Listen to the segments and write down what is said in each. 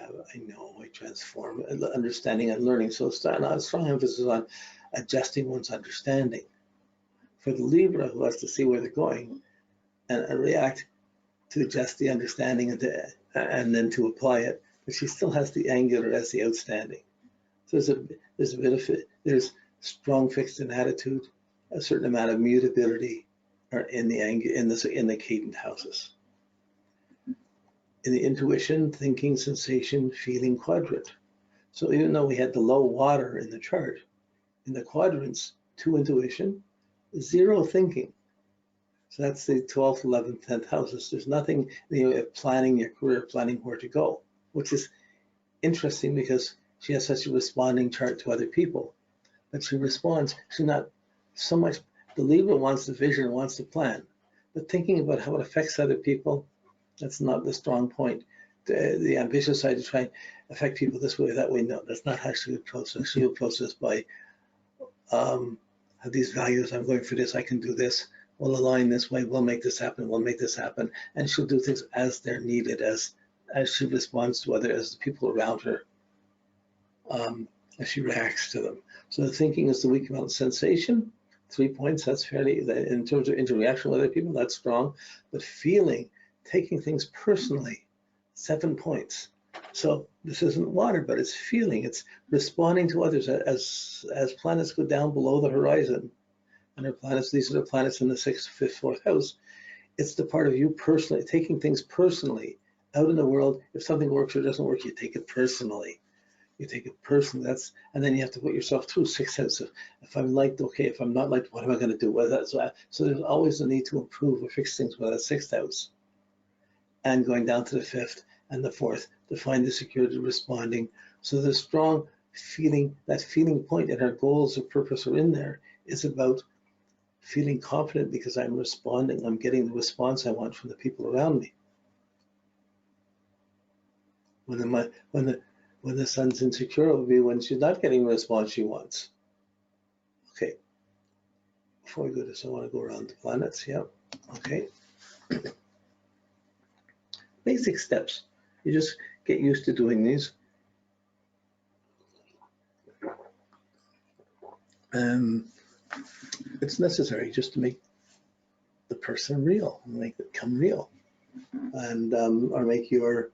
I know, I transform, understanding and learning. So it's not a strong emphasis on adjusting one's understanding. For the Libra, who has to see where they're going and react to adjust the understanding and then to apply it, but she still has the angular as the outstanding. So there's a bit of it. There's strong fixed in attitude, a certain amount of mutability, or in the cadent houses. In the intuition, thinking, sensation, feeling quadrant. So even though we had the low water in the chart, in the quadrants, 2 intuition, 0 thinking. So that's the 12th, 11th, 10th houses. There's nothing, planning your career, planning where to go, which is interesting because she has such a responding chart to other people. But she responds, she's not so much, the Libra wants the vision, wants the plan, but thinking about how it affects other people, that's not the strong point. The ambitious side to try and affect people this way or that way, no, that's not how she would process. She would process by have these values, I'm going for this, I can do this, we'll align this way, we'll make this happen, we'll make this happen. And she'll do things as they're needed, as she responds to as the people around her, as she reacts to them. So the thinking is the weak amount of sensation, 3 points, that's fairly, in terms of interaction with other people, that's strong. But feeling, taking things personally, 7 points. So this isn't water, but it's feeling, it's responding to others as planets go down below the horizon. And our planets, these are the planets in the 6th, 5th, 4th house. It's the part of you personally, taking things personally out in the world. If something works or doesn't work, you take it personally. You take it personally. And then you have to put yourself through 6th house. If I'm liked, okay. If I'm not liked, what am I going to do with that? So there's always a need to improve or fix things with that 6th house. And going down to the 5th and the 4th to find the security responding. So the strong feeling, that feeling point, and our goals or purpose are in there, is about feeling confident because I'm responding. I'm getting the response I want from the people around me. When the sun's insecure, it will be when she's not getting the response she wants. Okay. Before we go to this, I want to go around the planets. Yeah. Okay. Basic steps. You just get used to doing these. It's necessary just to make the person real, make it come real, and or make your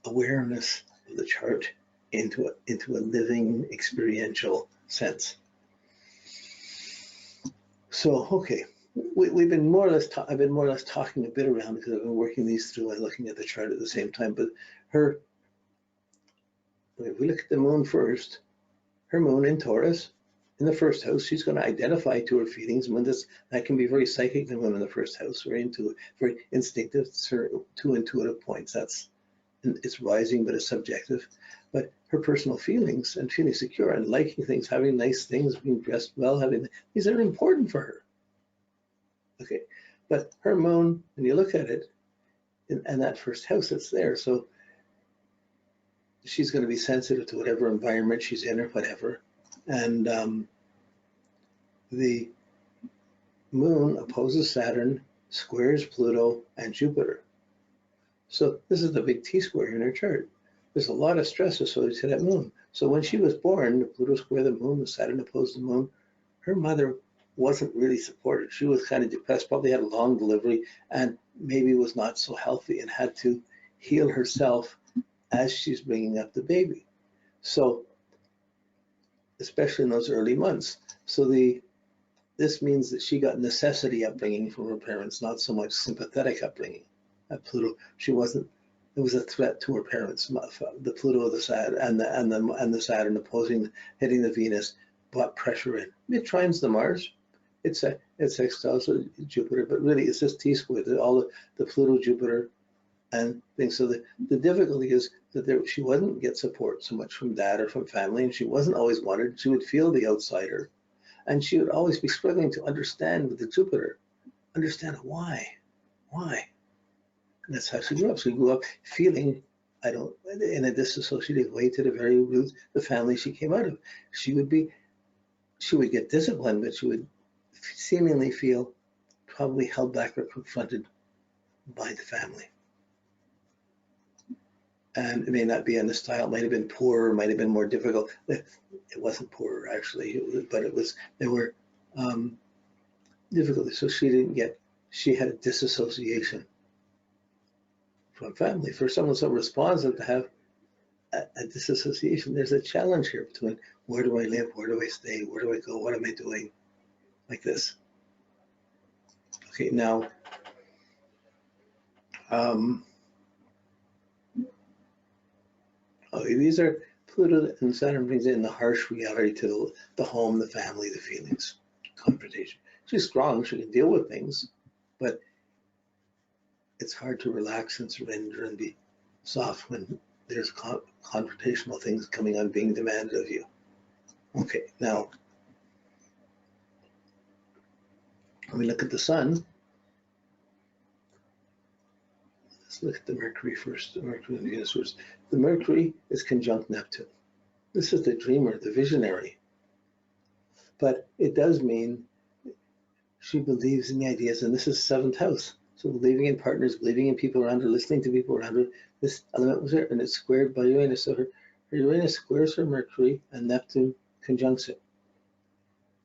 awareness of the chart into a living experiential sense. So, okay, we've been more or less. I've been more or less talking a bit around because I've been working these through and looking at the chart at the same time. But if we look at the moon first, her moon in Taurus, in the 1st house, she's going to identify to her feelings. That can be very psychic, the moon in the 1st house, very intuitive, very instinctive, 2 intuitive points. It's rising, but it's subjective. But her personal feelings and feeling secure and liking things, having nice things, being dressed well, these are important for her. Okay, but her moon, when you look at it, and that 1st house, it's there. So she's going to be sensitive to whatever environment she's in or whatever. And the moon opposes Saturn, squares Pluto and Jupiter. So this is the big T-square in her chart. There's a lot of stress associated to that moon. So when she was born, the Pluto squared the moon, the Saturn opposed the moon. Her mother wasn't really supported. She was kind of depressed, probably had a long delivery, and maybe was not so healthy and had to heal herself as she's bringing up the baby. So especially in those early months. So this means that she got necessity upbringing from her parents, not so much sympathetic upbringing. At Pluto, she wasn't. It was a threat to her parents. The Pluto, the Saturn, and the Saturn opposing, hitting the Venus, brought pressure in. It trines the Mars. It's sextiles Jupiter, but really it's this T-square. All the Pluto, Jupiter, and things. So the difficulty is that she wouldn't get support so much from dad or from family, and she wasn't always wanted. She would feel the outsider, and she would always be struggling to understand with the Jupiter, understand why. And that's how she grew up. So she grew up feeling, in a disassociative way to the very roots, the family she came out of. She would get disciplined, but she would seemingly feel probably held back or confronted by the family. And it may not be in the style, it might have been poorer, might have been more difficult. It wasn't poorer actually, but there were difficulties. So she had a disassociation from family. For someone so responsive to have a disassociation, there's a challenge here between where do I live, where do I stay, where do I go, what am I doing, like this. Okay, now, okay, these are Pluto and Saturn brings in the harsh reality to the home, the family, the feelings, confrontation. She's strong, she can deal with things, but it's hard to relax and surrender and be soft when there's confrontational things coming on being demanded of you. Okay, now, when we look at the sun, let's look at the Mercury first, the Mercury and Venus first. The Mercury is conjunct Neptune. This is the dreamer, the visionary. But it does mean she believes in the ideas, and this is seventh house. So believing in partners, believing in people around her, listening to people around her, this element was there, and it's squared by Uranus. So her Uranus squares her Mercury, and Neptune conjuncts it.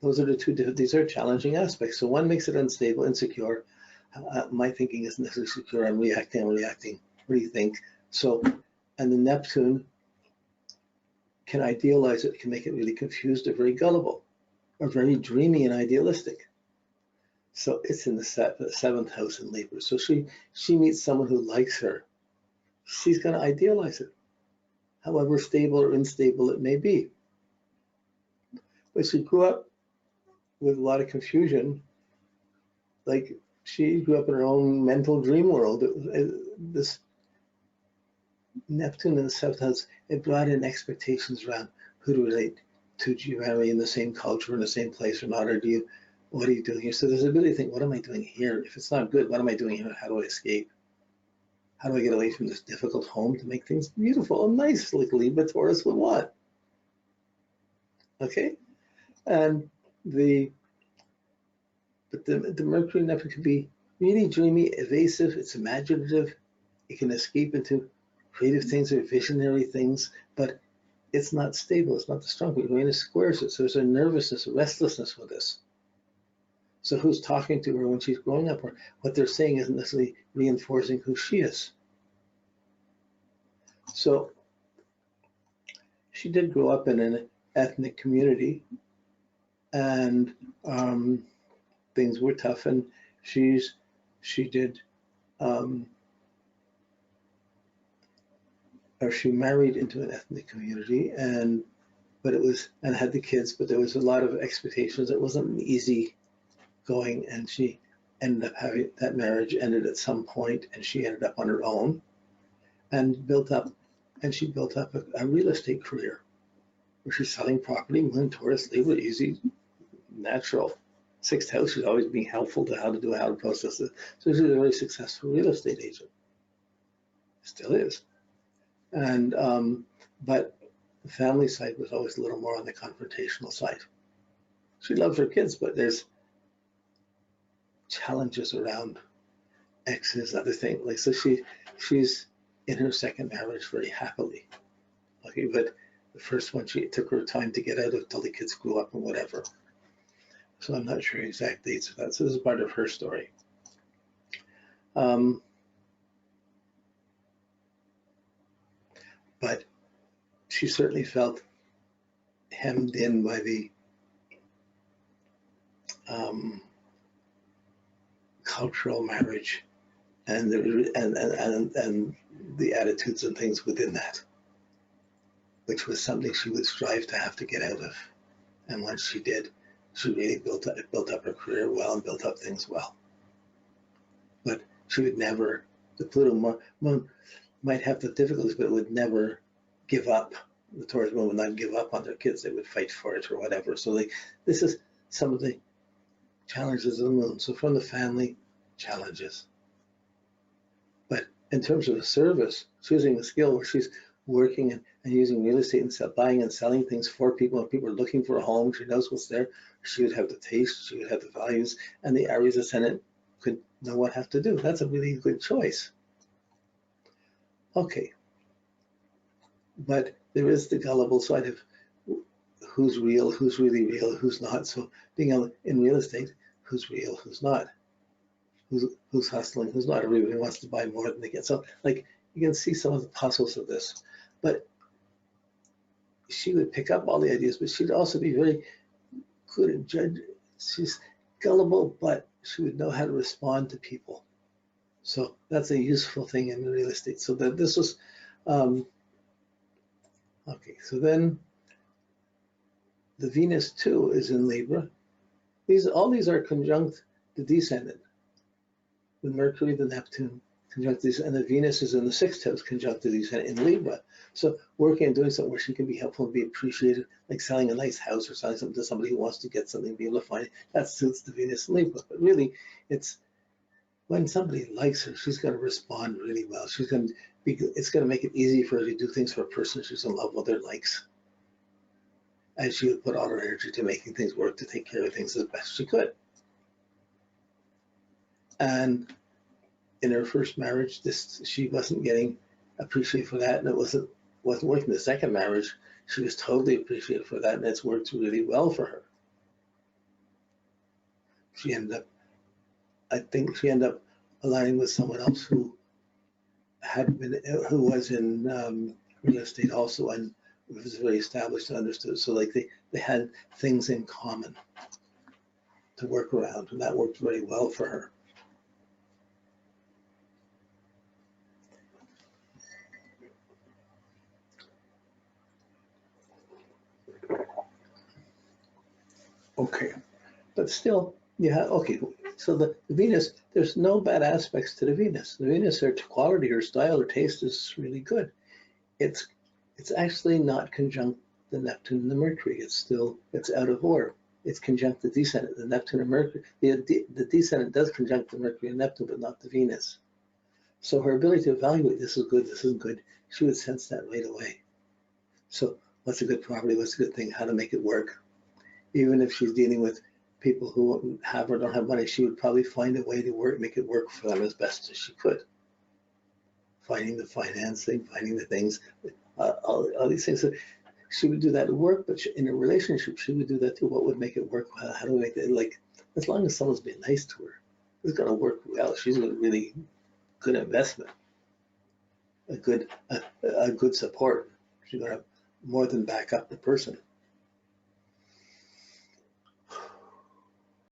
Those are the two, these are challenging aspects. So one makes it unstable, insecure. My thinking isn't necessarily secure, I'm reacting. What do you think? So, and the Neptune can idealize it, can make it really confused or very gullible, or very dreamy and idealistic. So it's in the seventh house in Libra. So she meets someone who likes her. She's going to idealize it, however stable or unstable it may be. But she grew up with a lot of confusion. Like she grew up in her own mental dream world. This Neptune in the seventh house, it brought in expectations around who to relate to. Do you marry in the same culture, in the same place or not? Or what are you doing here? So there's a ability to think, what am I doing here? If it's not good, what am I doing here? How do I escape? How do I get away from this difficult home to make things beautiful and nice, like Libra Taurus would want? Okay? And the Mercury Neptune can be really dreamy, evasive, it's imaginative, it can escape into creative things or visionary things, but it's not stable, it's not the strong. Uranus squares it, so there's a nervousness, a restlessness with this. So who's talking to her when she's growing up, or what they're saying isn't necessarily reinforcing who she is. So she did grow up in an ethnic community, and things were tough, and she married into an ethnic community, and had the kids, but there was a lot of expectations. It wasn't easy going, and she ended up having that marriage ended at some point, and she ended up on her own and built up a real estate career where she's selling property. Moon, Taurus, Libra, easy, natural. Sixth house, she's always being helpful to how to process it. So she's a very successful real estate agent. Still is. And but the family side was always a little more on the confrontational side. She loves her kids, but there's challenges around exes, other things. Like, so she's in her second marriage very happily. Okay, but the first one, it took her time to get out of till the kids grew up and whatever. So I'm not sure exact dates of that. So this is part of her story. But she certainly felt hemmed in by the cultural marriage and the attitudes and things within that, which was something she would strive to have to get out of. And once she did, she really built up her career well and built up things well. But she would never, the Pluto moon might have the difficulties, but it would never give up. The Taurus moon would not give up on their kids. They would fight for it or whatever. So this is some of the challenges of the moon. So from the family, challenges. But in terms of the service, choosing a skill where she's working and using real estate and buying and selling things for people, and people are looking for a home, she knows what's there. She would have the taste, she would have the values, and the Aries ascendant could know what have to do. That's a really good choice. Okay, but there is the gullible side of who's real, who's really real, who's not. So being in real estate, who's real, who's not, who's hustling, who's not. Everybody wants to buy more than they get. So like you can see some of the puzzles of this, but she would pick up all the ideas, but she'd also be very good at judging. She's gullible, but she would know how to respond to people. So that's a useful thing in real estate. So that this was, okay, so then the Venus too is in Libra. All these are conjunct the descendant. The Mercury, the Neptune, conjunct these, and the Venus is in the sixth house, conjunct the descendant in Libra. So working and doing something where she can be helpful and be appreciated, like selling a nice house or selling something to somebody who wants to get something, be able to find it, that suits the Venus in Libra. But really, it's when somebody likes her, she's going to respond really well. She's going to be, it's going to make it easy for her to do things for a person she's in love with or likes. And she would put all her energy to making things work, to take care of things as best she could. And in her first marriage, she wasn't getting appreciated for that, and it wasn't working. The second marriage, she was totally appreciated for that, and it's worked really well for her. I think she ended up aligning with someone else who was in real estate also, and was very established and understood. So like they had things in common to work around, and that worked very well for her. Okay, but still, yeah, okay. So the Venus, there's no bad aspects to the Venus. The Venus, her quality, her style, her taste is really good. It's actually not conjunct the Neptune and the Mercury. It's out of order. It's conjunct the descendant, the Neptune and Mercury. The descendant does conjunct the Mercury and Neptune, but not the Venus. So her ability to evaluate this is good, this isn't good, she would sense that right away. So what's a good property? What's a good thing? How to make it work? Even if she's dealing with people who have or don't have money, she would probably find a way to make it work for them as best as she could. Finding the financing, finding the things, all these things. So she would do that at work, but in a relationship, she would do that too. What would make it work? How do we make it, like, as long as someone's being nice to her, it's going to work well. She's a really good investment, a good support. She's going to more than back up the person.